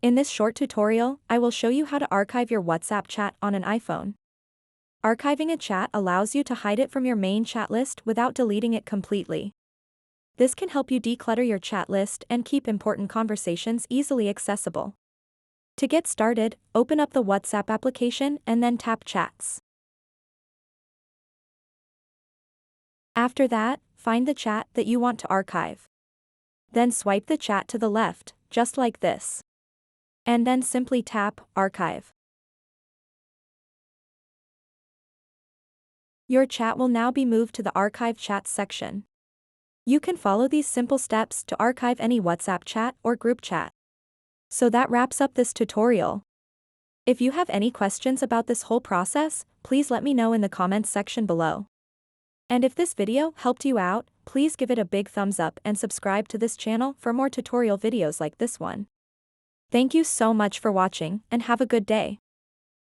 In this short tutorial, I will show you how to archive your WhatsApp chat on an iPhone. Archiving a chat allows you to hide it from your main chat list without deleting it completely. This can help you declutter your chat list and keep important conversations easily accessible. To get started, open up the WhatsApp application and then tap Chats. After that, find the chat that you want to archive. Then swipe the chat to the left, just like this. And then simply tap Archive. Your chat will now be moved to the Archive Chats section. You can follow these simple steps to archive any WhatsApp chat or group chat. So that wraps up this tutorial. If you have any questions about this whole process, please let me know in the comments section below. And if this video helped you out, please give it a big thumbs up and subscribe to this channel for more tutorial videos like this one. Thank you so much for watching and have a good day.